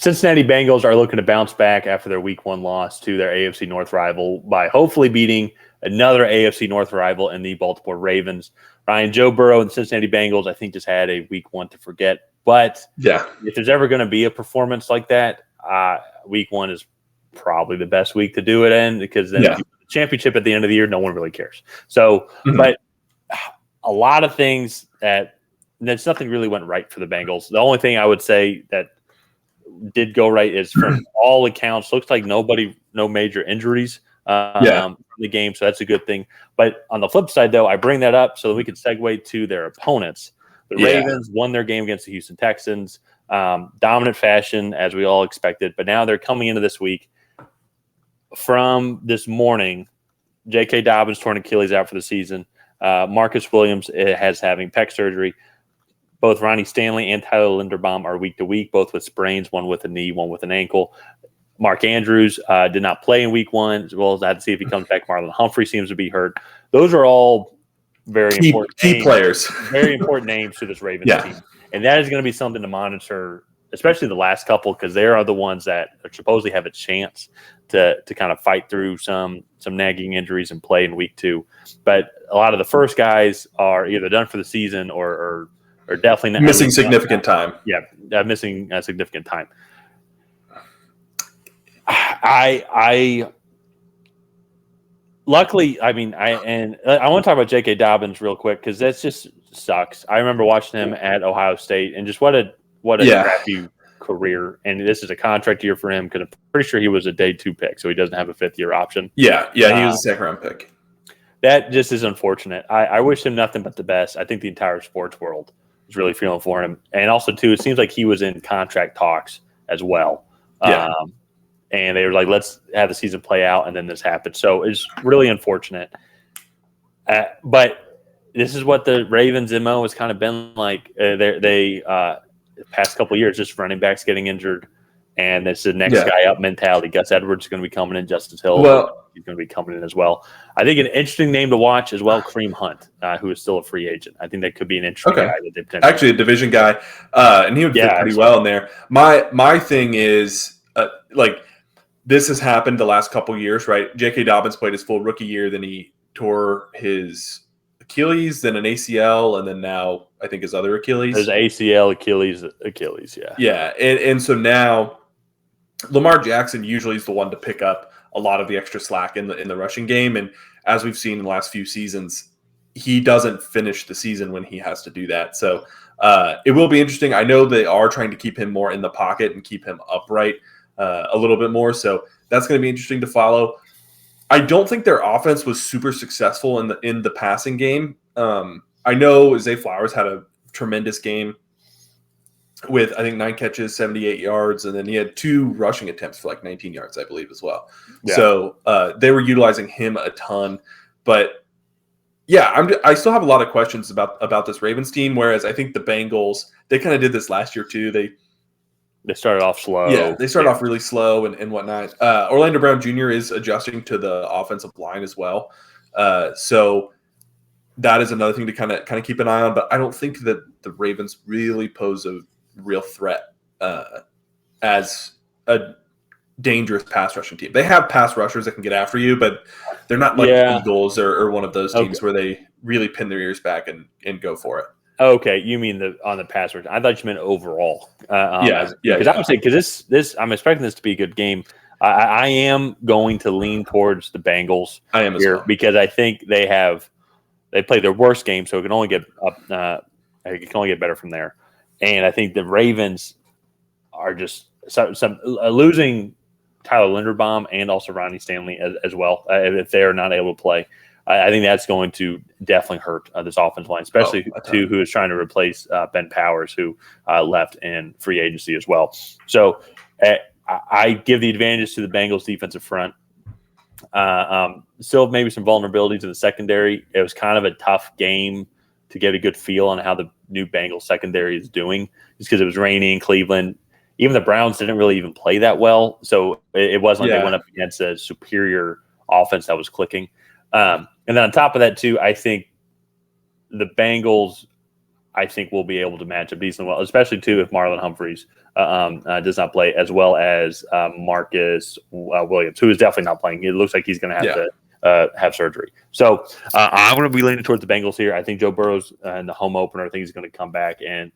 Cincinnati Bengals are looking to bounce back after their Week 1 loss to their AFC North rival by hopefully beating another AFC North rival in the Baltimore Ravens. Ryan, Joe Burrow and the Cincinnati Bengals, I think, just had a Week 1 to forget. But if there's ever going to be a performance like that, Week 1 is probably the best week to do it in, because then if you win the championship at the end of the year, no one really cares. So, but a lot of things there's nothing really went right for the Bengals. The only thing I would say that did go right is, from all accounts, looks like no major injuries from the game, so that's a good thing. But on the flip side, though, I bring that up so that we can segue to their opponents. The Ravens won their game against the Houston Texans, dominant fashion, as we all expected. But now they're coming into this week. From this morning, J.K. Dobbins torn Achilles out for the season. Marcus Williams has having pec surgery. Both Ronnie Stanley and Tyler Linderbaum are week to week, both with sprains, one with a knee, one with an ankle. Mark Andrews did not play in Week 1, as well as I had to see if he comes back. Marlon Humphrey seems to be hurt. Those are all very important players, very important names to this Ravens team. And that is going to be something to monitor, especially the last couple, because they are the ones that supposedly have a chance to kind of fight through some nagging injuries and play in Week 2. But a lot of the first guys are either done for the season or definitely not missing significant time. Yeah, missing significant time. I luckily, I want to talk about J.K. Dobbins real quick, because that just sucks. I remember watching him at Ohio State, and just what a crappy career. And this is a contract year for him, because I'm pretty sure he was a day 2 pick, so he doesn't have a 5th-year option. Yeah, he was a 2nd-round pick. That just is unfortunate. I wish him nothing but the best. I think the entire sports world is really feeling for him. And also, too, it seems like he was in contract talks as well. And they were like, let's have the season play out, and then this happened. So it's really unfortunate. But this is what the Ravens' MO has kind of been like. The past couple of years, just running backs getting injured, and it's the next guy up mentality. Gus Edwards is going to be coming in. Justice Hill he's going to be coming in as well. I think an interesting name to watch as well, Kareem Hunt, who is still a free agent. I think that could be an interesting guy. Actually, a division guy, and he would fit pretty well in there. My thing is, this has happened the last couple years, right? J.K. Dobbins played his full rookie year, then he tore his Achilles, then an ACL, and then now I think his other Achilles. There's ACL, Achilles, yeah. Yeah, and so now Lamar Jackson usually is the one to pick up a lot of the extra slack in the rushing game, and as we've seen in the last few seasons, he doesn't finish the season when he has to do that. So it will be interesting. I know they are trying to keep him more in the pocket and keep him upright a little bit more. So that's going to be interesting to follow. I don't think their offense was super successful in the passing game. I know Zay Flowers had a tremendous game with, I think, 9 catches, 78 yards, and then he had 2 rushing attempts for 19 yards, I believe, as well. Yeah. So they were utilizing him a ton. But yeah, I still have a lot of questions about this Ravens team, whereas I think the Bengals, they kind of did this last year too. They started off slow. Yeah, they started off really slow and whatnot. Orlando Brown Jr. is adjusting to the offensive line as well. So that is another thing to kind of keep an eye on. But I don't think that the Ravens really pose a real threat as a dangerous pass rushing team. They have pass rushers that can get after you, but they're not like Eagles or one of those teams where they really pin their ears back and go for it. Okay, you mean on the pass rush? I thought you meant overall. Because I would say, because this I'm expecting this to be a good game. I am going to lean towards the Bengals. I am as well, because I think they played their worst game, so it can only get up. It can only get better from there. And I think the Ravens are just losing Tyler Linderbaum and also Ronnie Stanley as well if they are not able to play. I think that's going to definitely hurt this offensive line, especially who is trying to replace Ben Powers, who left in free agency as well. So I give the advantage to the Bengals defensive front. Still maybe some vulnerabilities in the secondary. It was kind of a tough game to get a good feel on how the new Bengals secondary is doing, just because it was rainy in Cleveland. Even the Browns didn't really even play that well. So it wasn't like they went up against a superior offense that was clicking. And then on top of that, too, I think the Bengals I think will be able to match up decently well, especially too if Marlon Humphreys does not play, as well as Marcus Williams, who is definitely not playing. It looks like he's going to have to have surgery. So I'm going to be leaning towards the Bengals here. I think Joe Burrow's in the home opener. I think he's going to come back and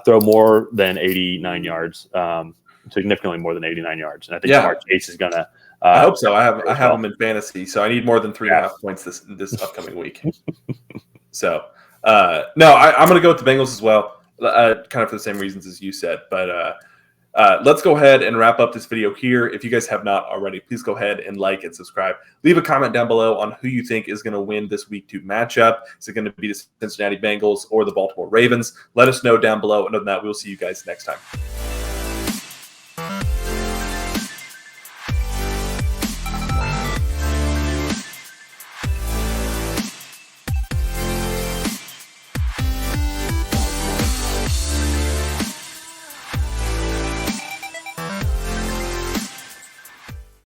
throw more than 89 yards, significantly more than 89 yards. And I think Jamar Chase is going to. I hope so. I have him in fantasy, so I need more than 3.5 points this upcoming week. So no, I'm going to go with the Bengals as well, kind of for the same reasons as you said. But let's go ahead and wrap up this video here. If you guys have not already, please go ahead and like and subscribe. Leave a comment down below on who you think is going to win this week 2 matchup. Is it going to be the Cincinnati Bengals or the Baltimore Ravens? Let us know down below. And other than that, we'll see you guys next time.